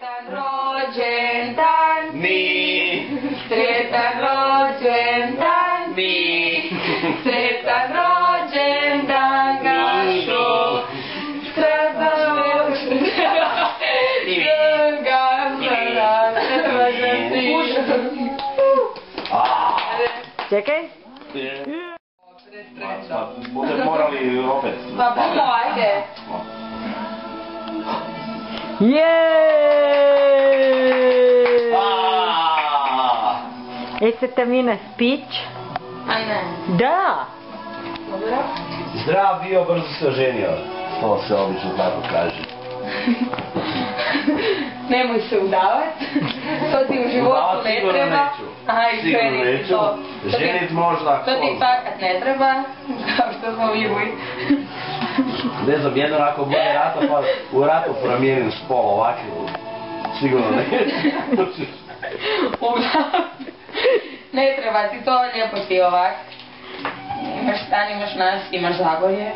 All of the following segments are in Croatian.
Sretan rođendan mi, sretan rođendan mi, sretan rođendan Gašo, sretan rođendan Čekaj. Bude morali opet. Pa bumo, ajde. Jeeeej! Jeste Tamina speech? A ne. Da! Dobro. Zdrav bio, brzo se oženio. To se obično tako kaže. Nemoj se udavat. To ti u životu ne treba. Aha, i ženit to. Ženit možda. To ti fakat ne treba. Kao što smo vidjeli. Ne znam, jedno ako bude rata, pa u ratu promijenim spol ovakvi. Sigurno ne. Ne treba ti to, lijepo ti ovak. Imaš stan, imaš nas, imaš Zagorje.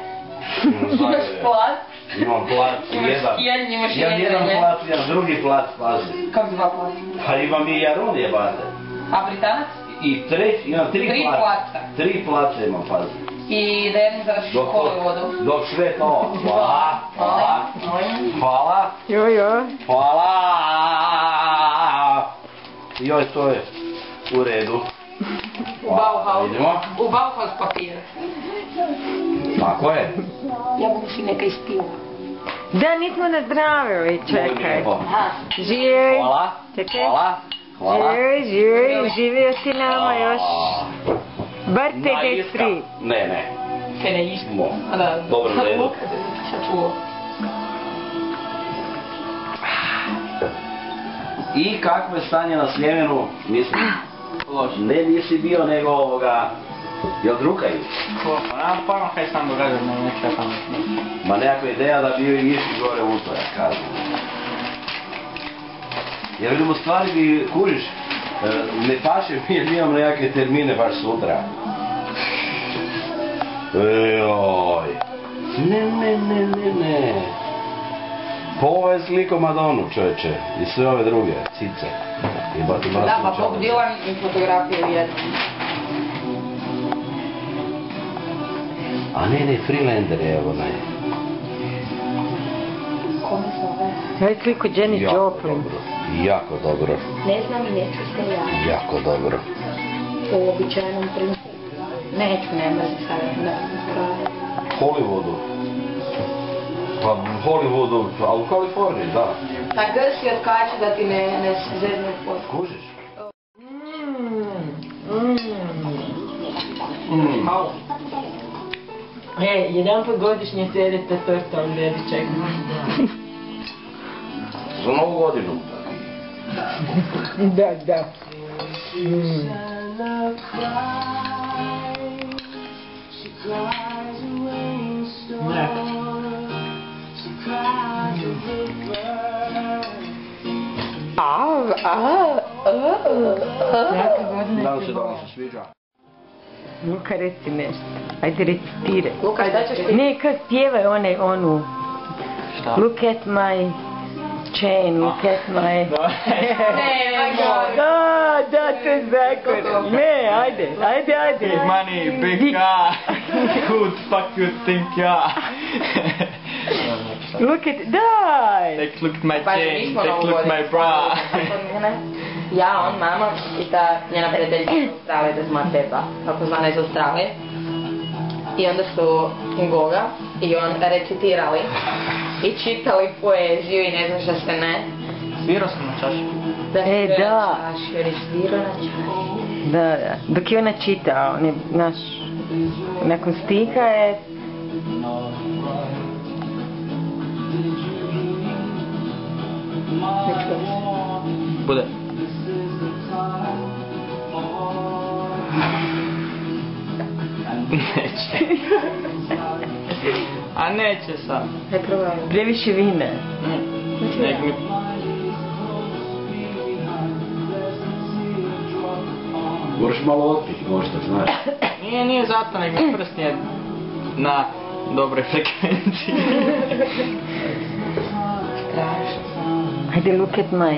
Imaš plac. Imam plac, imaš skijan, imaš jedan. Jedan plac, jedan drugi plac, pazi. Kako dva placa? Pa imam i Jarun jebate. A Britanac? I treći, imam tri placa. Tri placa imam, pazi. I da jednom završiš školu i vodu. Dok sve to. Hvala, hvala, hvala. Jojo. Hvala. Joj, to je u redu. U Bauhaus. Idemo. U Bauhaus papir. Tako je. Ja bih si neka ispila. Da, nismo nazdravili, čekaj. Živi. Hvala. Čekaj. Hvala. Hvala. Živi, živio si nama još. Bar 53. Ne. Kaj ne išta? Dobro, u redu. Šta čuo? I kakvo je stanje na Sljemenu? Mislim, ne nisi bio, nego ovoga, jel drukaju? Pa nemam pojma kaj sam događa, neće tamo. Ma nekakva ideja da bi joj išli gore utorak, kažem. Jer vidimo stvari bi, kužiš, ne paše mi jer imam nekakve termine baš sutra. Ejoj. Ne. Pa ovo je sliko Madonu, čovječe, i sve ove druge, cice. Da, pa Bob Dylan i fotografije u jednom. A ne, Freelander je evo naj. Kome se ove? Ovo sliku Jenny Joplin. Jako dobro. Ne znam i neću se ja. Jako dobro. Po uobičajenom principu. Neću, ne mrzim sada. Hollywoodu. Pa Hollywoodu, ali u Kaliforniji, da. Pa grsi otkače da ti ne zezne fotku. Kužiš? Malo. Jedan put godišnje sjedete torta od dedičeg. Za novu godinu. Da. Nadam se da vam se sviđa. Luka, reci nešto. Ajde, recitiraj. Luka, šta ćeš ti? Ne, kad pjevaj onu... Šta? Look at my chain, look at my... Da, to je zakon. Ne, ajde. Big money, big car. Who the fuck you think you are? Look at... Daj! Take look at my chain, take look at my bra. Ja, on, mama i ta njena prijateljica iz Australije, da zna Beba, kako zvana iz Australije. I onda su Goga i on recitirali i čitali poeziju i ne znam šta se ne. Svirao sam na čaši. Da. Jer je svirao na čaši. Da. Dok je ona čitao, on je, znaš, nakon stiha je... Bude. Neće. A neće sad. Ne probaj. Previše vina. Nek mi... Moraš malo otpiti, možda, znaš. Nije zato, nek mi prst nije na dobroj frekvenciji. Strašno. Ajde They look at my.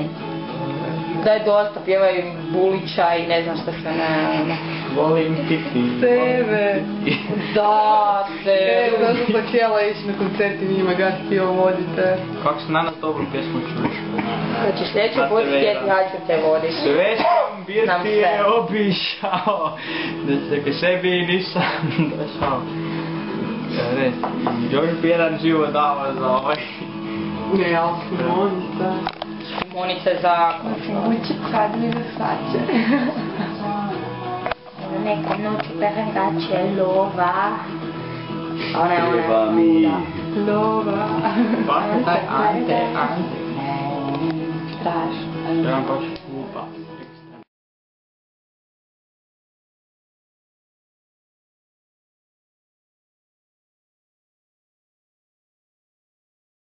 Da je dosta, pjevaju Bulića i ne znam šta sve ne. Volim ti. Sebe. Da, Evo, da sam htjela ići na koncert i njima gati ovo vodite. Kako si danas dobru pjesmu čuješ? Kad ćeš sljedeći put htjeti, ja ću te voditi. Sve sam Znam birti je sve. obišao, da se ke sebi nisam došao. Res, još bi jedan život dao za ovaj. Ne, ali Monica. Monica je zakon. Moći kad mi ne saće. Neka noć perengače lova. Ona je Treba mi. Lova. Pa? Ante. Strašno. Ja vam počeo.